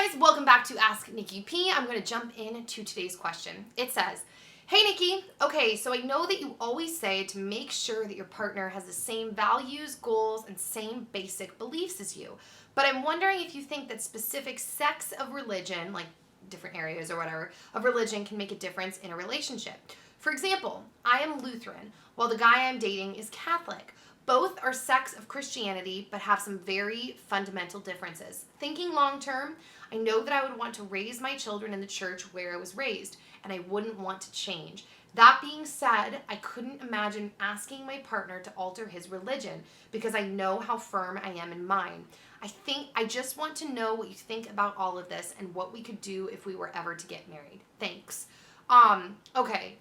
guys, welcome back to Asknikkip. I'm going to jump into today's question. It says, hey Nikki, okay, so I know that you always say to make sure that your partner has the same values, goals, and same basic beliefs as you. But I'm wondering if you think that specific sects of religion, like different areas or whatever, of religion can make a difference in a relationship. For example, I am Lutheran, while the guy I'm dating is Catholic. Both are sects of Christianity, but have some very fundamental differences. Thinking long term, I know that I would want to raise my children in the church where I was raised, and I wouldn't want to change. That being said, I couldn't imagine asking my partner to alter his religion because I know how firm I am in mine. I just want to know what you think about all of this and what we could do if we were ever to get married. Thanks. Okay.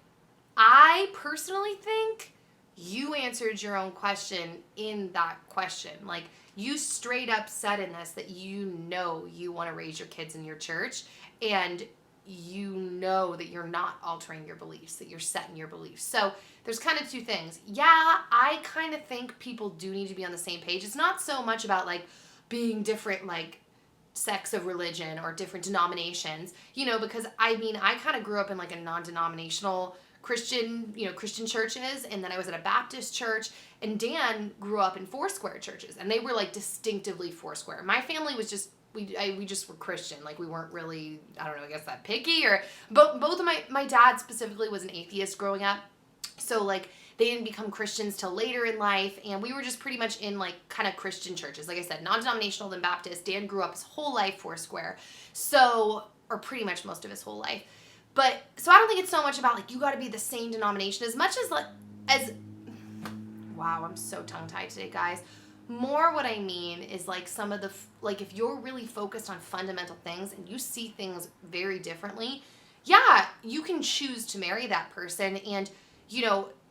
I personally think you answered your own question in that question. Like, you straight up said in this that you know you want to raise your kids in your church, and you know that you're not altering your beliefs, that you're set in your beliefs. So there's kind of two things. Yeah, I kind of think people do need to be on the same page. It's not so much about like being different, like sects of religion or different denominations, because I kind of grew up in like a non-denominational Christian churches, and then I was at a Baptist church, and Dan grew up in Foursquare churches, and they were like distinctively Foursquare. My family was just, we just were Christian, like we weren't really, I don't know, I guess that picky, but both of my dad specifically was an atheist growing up, so like they didn't become Christians till later in life, and we were just pretty much in like kind of Christian churches, like I said, non-denominational than Baptist. Dan grew up his whole life Foursquare, or pretty much most of his whole life. But, so I don't think it's so much about, like, you got to be the same denomination as much as, wow, I'm so tongue-tied today, guys. More what I mean is, like, some of the, like, if you're really focused on fundamental things and you see things very differently, yeah, you can choose to marry that person, and,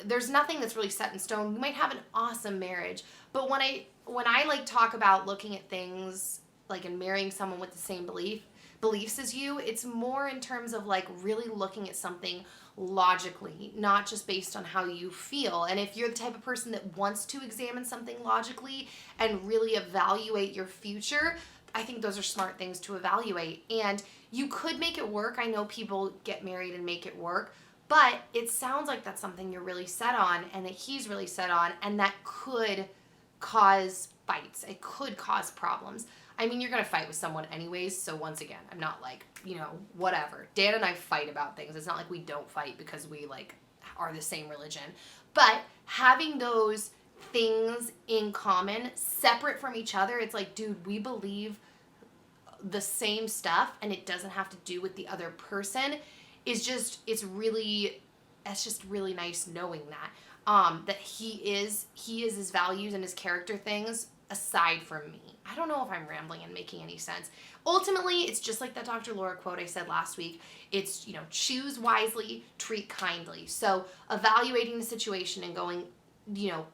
there's nothing that's really set in stone. You might have an awesome marriage, but when I like, talk about looking at things, like, and marrying someone with the same beliefs as you, it's more in terms of like really looking at something logically, not just based on how you feel. And if you're the type of person that wants to examine something logically and really evaluate your future, I think those are smart things to evaluate. And you could make it work. I know people get married and make it work, but it sounds like that's something you're really set on and that he's really set on, and that could cause fights. It could cause problems. I mean, you're going to fight with someone anyways, so once again, I'm not like, whatever. Dan and I fight about things. It's not like we don't fight because we, like, are the same religion. But having those things in common, separate from each other, it's like, dude, we believe the same stuff, and it doesn't have to do with the other person, it's just really nice knowing that. That he is his values and his character things aside from me. I don't know if I'm rambling and making any sense. Ultimately, it's just like that Dr. Laura quote I said last week. It's, choose wisely, treat kindly. So evaluating the situation and going,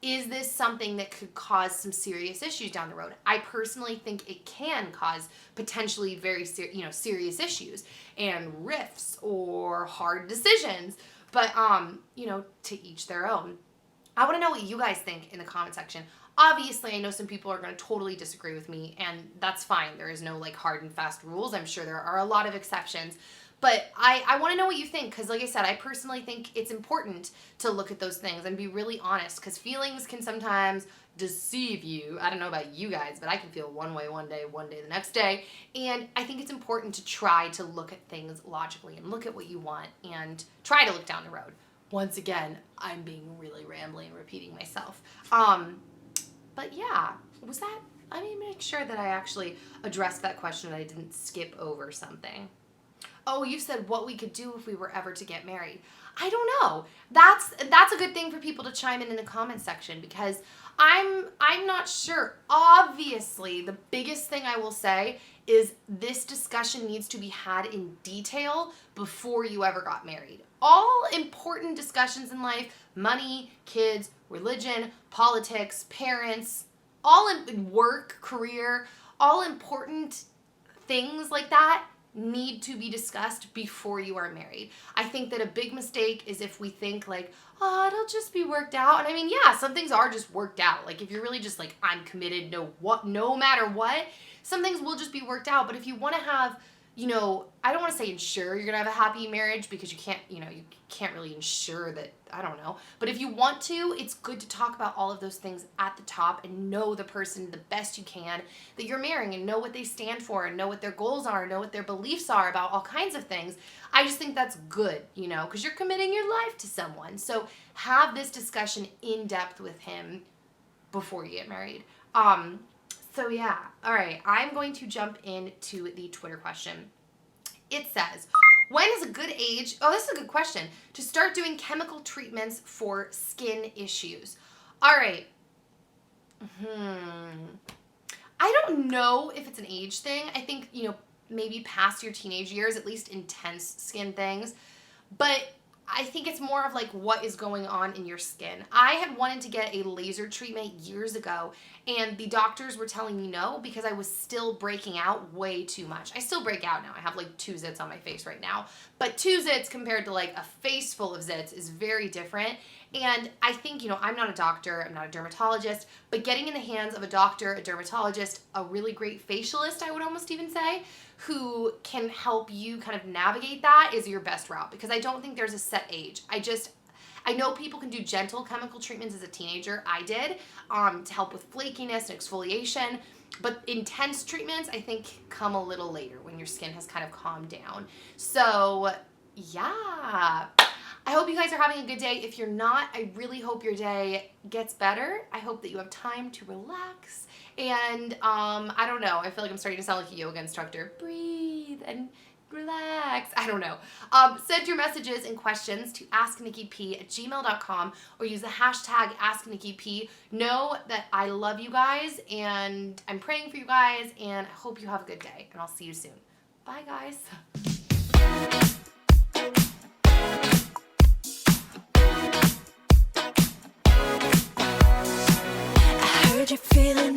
is this something that could cause some serious issues down the road? I personally think it can cause potentially very serious issues and rifts or hard decisions. But, to each their own. I want to know what you guys think in the comment section. Obviously, I know some people are going to totally disagree with me, and that's fine. There is no, like, hard and fast rules. I'm sure there are a lot of exceptions. But I want to know what you think, because like I said, I personally think it's important to look at those things and be really honest, because feelings can sometimes deceive you. I don't know about you guys, but I can feel one way one day the next day. And I think it's important to try to look at things logically and look at what you want and try to look down the road. Once again, I'm being really rambly and repeating myself. But yeah, let me make sure that I actually addressed that question and I didn't skip over something. Oh, you said what we could do if we were ever to get married. I don't know. That's a good thing for people to chime in the comment section, because I'm not sure. Obviously, the biggest thing I will say is this discussion needs to be had in detail before you ever got married. All important discussions in life, money, kids, religion, politics, parents, all in work, career, all important things like that need to be discussed before you are married. I think that a big mistake is if we think like, oh, it'll just be worked out. And I mean, yeah, some things are just worked out. Like if you're really just like, I'm committed no matter what, some things will just be worked out. But if you want to have I don't want to say ensure you're going to have a happy marriage, because you can't really ensure that, I don't know. But if you want to, it's good to talk about all of those things at the top and know the person the best you can that you're marrying, and know what they stand for, and know what their goals are, and know what their beliefs are about all kinds of things. I just think that's good, because you're committing your life to someone. So have this discussion in depth with him before you get married. So yeah, all right, I'm going to jump into the Twitter question. It says, when is a good age, this is a good question, to start doing chemical treatments for skin issues? All right. I don't know if it's an age thing. I think, maybe past your teenage years, at least intense skin things. But I think it's more of like what is going on in your skin. I had wanted to get a laser treatment years ago, and the doctors were telling me no, because I was still breaking out way too much. I still break out now. I have like 2 zits on my face right now, but 2 zits compared to like a face full of zits is very different. And I think, I'm not a doctor, I'm not a dermatologist, but getting in the hands of a doctor, a dermatologist, a really great facialist, I would almost even say, who can help you kind of navigate that, is your best route, because I don't think there's a set age. I know people can do gentle chemical treatments as a teenager. I did, to help with flakiness and exfoliation, but intense treatments, I think, come a little later when your skin has kind of calmed down. So yeah, I hope you guys are having a good day. If you're not, I really hope your day gets better. I hope that you have time to relax. And I don't know, I feel like I'm starting to sound like a yoga instructor. Breathe and relax. I don't know. Send your messages and questions to asknikkip@gmail.com, or use the hashtag asknikkip. Know that I love you guys, and I'm praying for you guys, and I hope you have a good day, and I'll see you soon. Bye, guys. Heard you're feeling